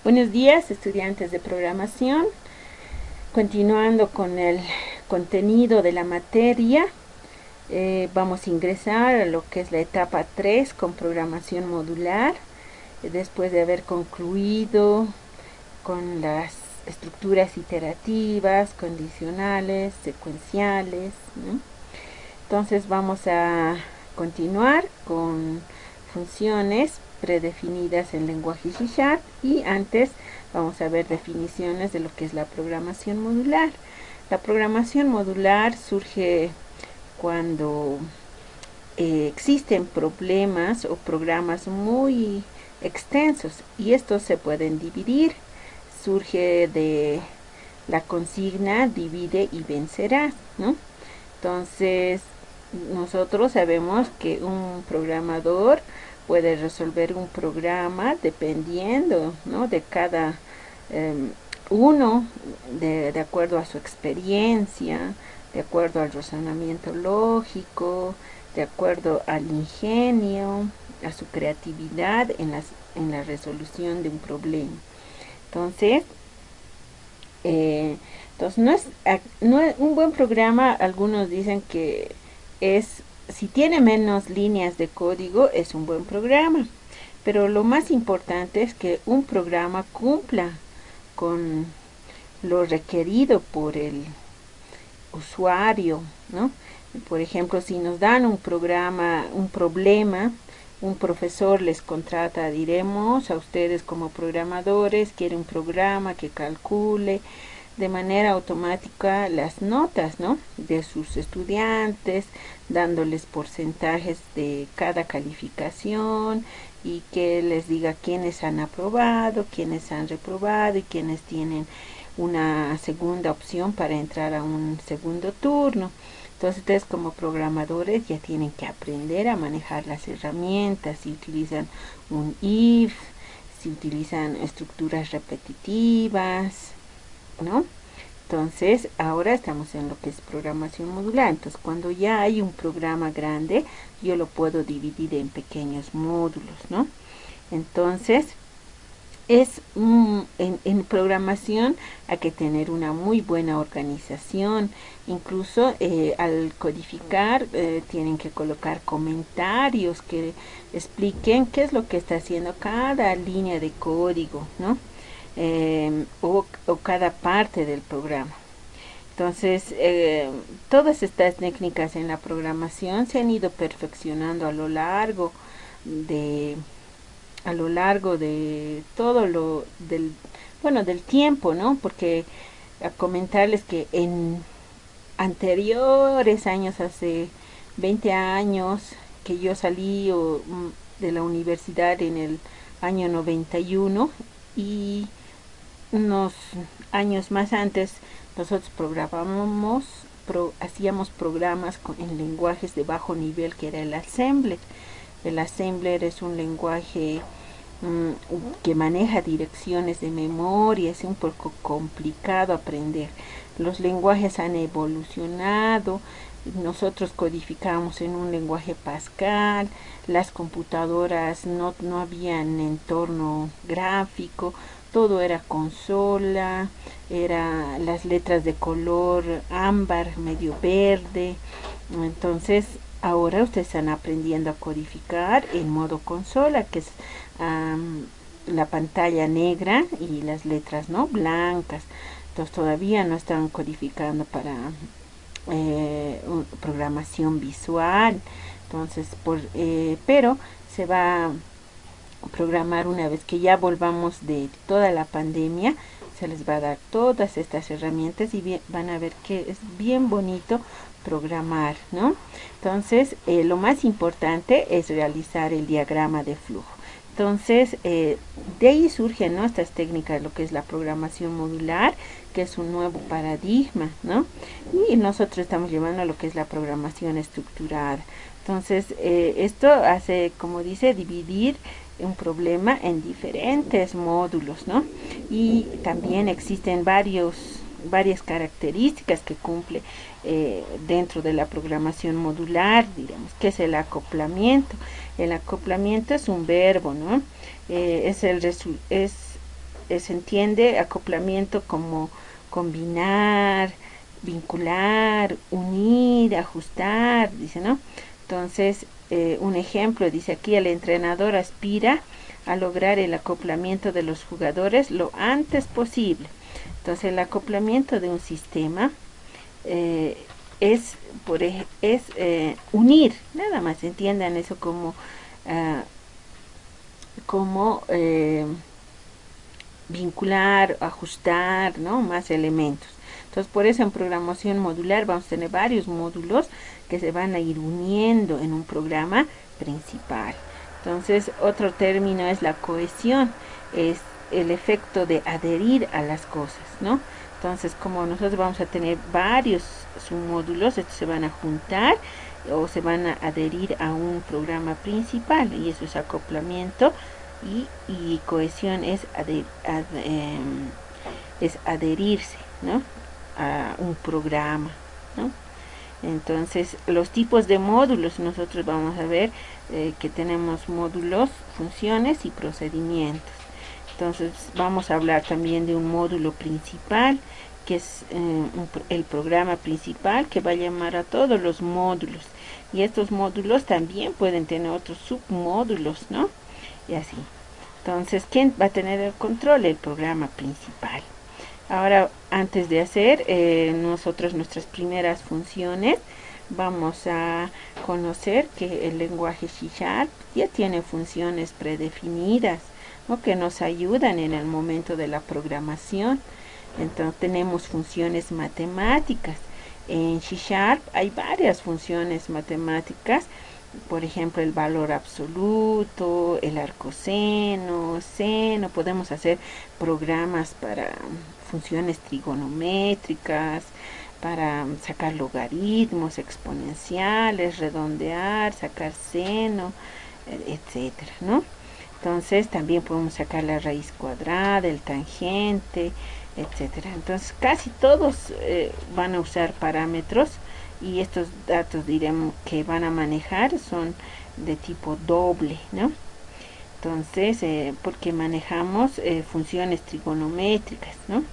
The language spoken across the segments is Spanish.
Buenos días, estudiantes de programación. Continuando con el contenido de la materia, vamos a ingresar a lo que es la etapa 3 con programación modular, después de haber concluido con las estructuras iterativas, condicionales, secuenciales, ¿no? Entonces vamos a continuar con funciones predefinidas en lenguaje C# y antes vamos a ver definiciones de lo que es la programación modular. La programación modular surge cuando existen problemas o programas muy extensos y estos se pueden dividir. Surge de la consigna divide y vencerás, ¿no? Entonces, nosotros sabemos que un programador puede resolver un programa dependiendo, ¿no?, de cada uno, de acuerdo a su experiencia, de acuerdo al razonamiento lógico, de acuerdo al ingenio, a su creatividad en la resolución de un problema. Entonces, no es un buen programa. Algunos dicen que si tiene menos líneas de código, es un buen programa. Pero lo más importante es que un programa cumpla con lo requerido por el usuario, ¿no? Por ejemplo, si nos dan un problema, un profesor les contrata, diremos a ustedes como programadores, quiere un programa que calcule de manera automática las notas, ¿no?, de sus estudiantes, dándoles porcentajes de cada calificación y que les diga quiénes han aprobado, quiénes han reprobado y quiénes tienen una segunda opción para entrar a un segundo turno. Entonces ustedes como programadores ya tienen que aprender a manejar las herramientas, si utilizan un if, si utilizan estructuras repetitivas, ¿no? Entonces, ahora estamos en lo que es programación modular. Entonces, cuando ya hay un programa grande, yo lo puedo dividir en pequeños módulos, ¿no? Entonces, en programación hay que tener una muy buena organización. Incluso al codificar tienen que colocar comentarios que expliquen qué es lo que está haciendo cada línea de código, ¿no? O cada parte del programa. Entonces, todas estas técnicas en la programación se han ido perfeccionando a lo largo de todo del tiempo, ¿no? Porque a comentarles que en anteriores años, hace 20 años, que yo salí de la universidad en el año 91 y unos años más antes, nosotros hacíamos programas en lenguajes de bajo nivel, que era el Assembler. El Assembler es un lenguaje que maneja direcciones de memoria, es un poco complicado aprender. Los lenguajes han evolucionado, nosotros codificábamos en un lenguaje Pascal, las computadoras no habían entorno gráfico, todo era consola, era las letras de color ámbar, medio verde. Entonces, ahora ustedes están aprendiendo a codificar en modo consola, que es la pantalla negra y las letras, ¿no?, blancas. Entonces todavía no están codificando para programación visual. Entonces, pero se va a programar una vez que ya volvamos de toda la pandemia. Se les va a dar todas estas herramientas y van a ver que es bien bonito programar, ¿no? Entonces, lo más importante es realizar el diagrama de flujo. Entonces, de ahí surgen, ¿no?, estas técnicas, lo que es la programación modular, que es un nuevo paradigma, ¿no? Y nosotros estamos llevando a lo que es la programación estructurada. Entonces, esto hace, como dice, dividir un problema en diferentes módulos, ¿no? Y también existen varias características que cumple dentro de la programación modular, digamos, que es el acoplamiento. El acoplamiento es un verbo, ¿no? Es se entiende acoplamiento como combinar, vincular, unir, ajustar, dice, ¿no? Entonces, un ejemplo, dice aquí, el entrenador aspira a lograr el acoplamiento de los jugadores lo antes posible. Entonces, el acoplamiento de un sistema es unir, nada más entiendan eso como como vincular, ajustar, ¿no? Más elementos. Entonces, por eso en programación modular vamos a tener varios módulos que se van a ir uniendo en un programa principal. Entonces, otro término es la cohesión, es el efecto de adherir a las cosas, ¿no? Entonces, como nosotros vamos a tener varios submódulos, estos se van a juntar o se van a adherir a un programa principal, y eso es acoplamiento, y cohesión es adherirse, ¿no? A un programa, ¿no? Entonces, los tipos de módulos, nosotros vamos a ver que tenemos módulos, funciones y procedimientos. Entonces, vamos a hablar también de un módulo principal, que es el programa principal, que va a llamar a todos los módulos. Y estos módulos también pueden tener otros submódulos, ¿no? Y así. Entonces, ¿quién va a tener el control? El programa principal. Ahora, antes de hacer nuestras primeras funciones, vamos a conocer que el lenguaje C# ya tiene funciones predefinidas, ¿no? Que nos ayudan en el momento de la programación. Entonces, tenemos funciones matemáticas. En C# hay varias funciones matemáticas, por ejemplo, el valor absoluto, el arcoseno, seno. Podemos hacer programas para funciones trigonométricas, para sacar logaritmos, exponenciales, redondear, sacar seno, etcétera, ¿no? Entonces también podemos sacar la raíz cuadrada, el tangente, etcétera. Entonces casi todos van a usar parámetros, y estos datos, diremos, que van a manejar son de tipo doble, ¿no? Entonces, porque manejamos funciones trigonométricas, ¿no?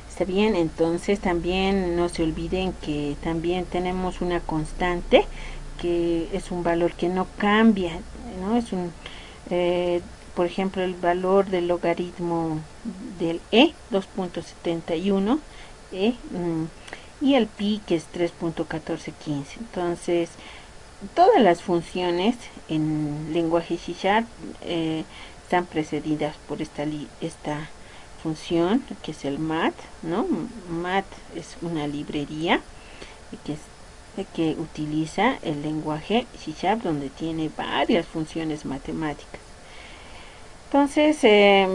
Está bien. Entonces también no se olviden que también tenemos una constante, que es un valor que no cambia, ¿no? Es un, por ejemplo, el valor del logaritmo del 2.71, y el pi, que es 3.1415. Entonces, todas las funciones en lenguaje C# están precedidas por esta función, que es el mat, ¿no? Mat es una librería que utiliza el lenguaje C#, donde tiene varias funciones matemáticas. Entonces,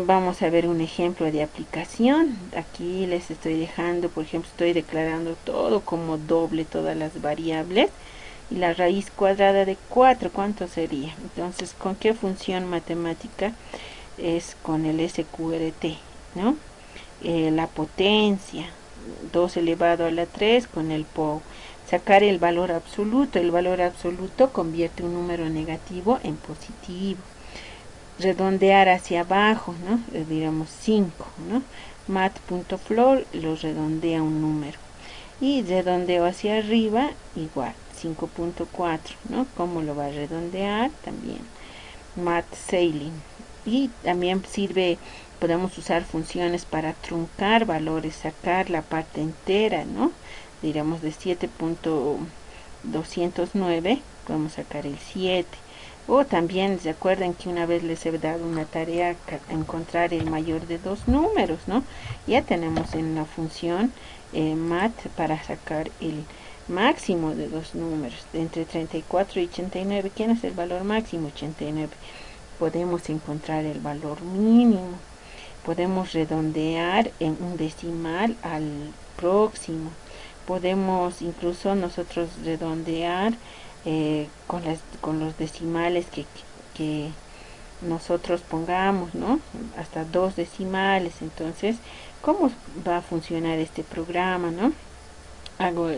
vamos a ver un ejemplo de aplicación. Aquí les estoy dejando, por ejemplo, estoy declarando todo como doble, todas las variables. Y la raíz cuadrada de 4, ¿cuánto sería? Entonces, ¿con qué función matemática? Es con el SQRT, ¿no? La potencia, 2 elevado a la 3 con el POW. Sacar el valor absoluto. El valor absoluto convierte un número negativo en positivo. Redondear hacia abajo, ¿no? Diremos 5, ¿no? Mat.floor lo redondea un número. Y redondeo hacia arriba, igual, 5.4, ¿no? ¿Cómo lo va a redondear? También mat sailing. Y también sirve, podemos usar funciones para truncar valores, sacar la parte entera, ¿no? Diremos de 7.209, podemos sacar el 7. O también, ¿se acuerdan que una vez les he dado una tarea, encontrar el mayor de dos números, ¿no? Ya tenemos en la función mat para sacar el máximo de dos números, entre 34 y 89. ¿Quién es el valor máximo? 89. Podemos encontrar el valor mínimo. Podemos redondear en un decimal al próximo. Podemos incluso nosotros redondear con los decimales que nosotros pongamos, ¿no? Hasta 2 decimales. Entonces, ¿cómo va a funcionar este programa, no? Hago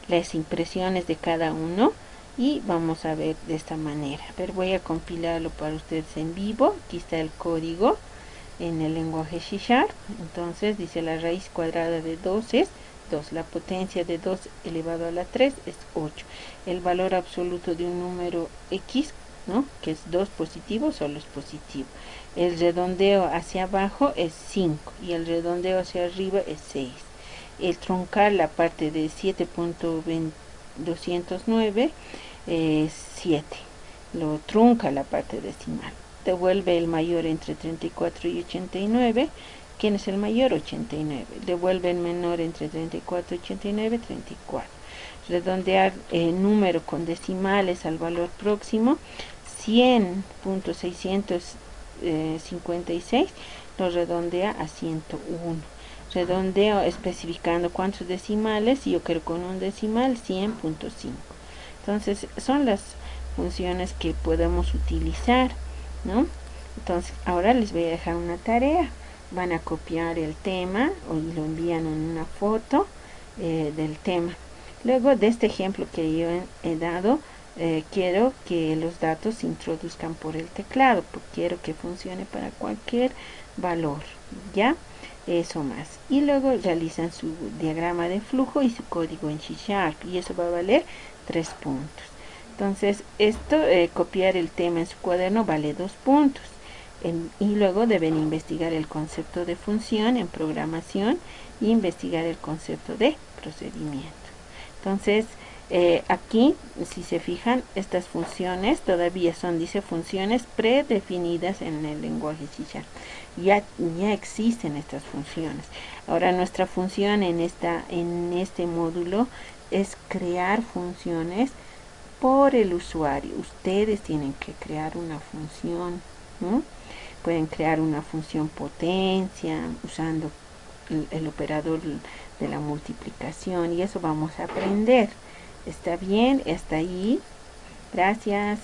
las impresiones de cada uno y vamos a ver de esta manera. Pero voy a compilarlo para ustedes en vivo. Aquí está el código. en el lenguaje C#. Entonces dice la raíz cuadrada de 2 es 2, la potencia de 2 elevado a la 3 es 8, el valor absoluto de un número X, ¿no?, que es 2 positivo, solo es positivo, el redondeo hacia abajo es 5 y el redondeo hacia arriba es 6, el truncar la parte de 7.209 es 7, lo trunca la parte decimal, devuelve el mayor entre 34 y 89, ¿quién es el mayor? 89, devuelve el menor entre 34 y 89, 34, redondear el número con decimales al valor próximo, 100.656 lo redondea a 101, redondeo especificando cuántos decimales, y yo quiero con un decimal 100.5. Entonces son las funciones que podemos utilizar, ¿no? Entonces ahora les voy a dejar una tarea, van a copiar el tema y lo envían en una foto del tema. Luego de este ejemplo que yo he dado, quiero que los datos se introduzcan por el teclado, porque quiero que funcione para cualquier valor, ¿ya? Eso más. Y luego realizan su diagrama de flujo y su código en C#, y eso va a valer 3 puntos. Entonces, esto, copiar el tema en su cuaderno, vale 2 puntos. Y luego deben investigar el concepto de función en programación e investigar el concepto de procedimiento. Entonces, aquí, si se fijan, estas funciones todavía son, dice, funciones predefinidas en el lenguaje C#. Ya existen estas funciones. Ahora nuestra función en este módulo es crear funciones por el usuario. Ustedes tienen que crear una función, ¿no? Pueden crear una función potencia usando el operador de la multiplicación, y eso vamos a aprender. ¿Está bien? ¿Está ahí? Gracias.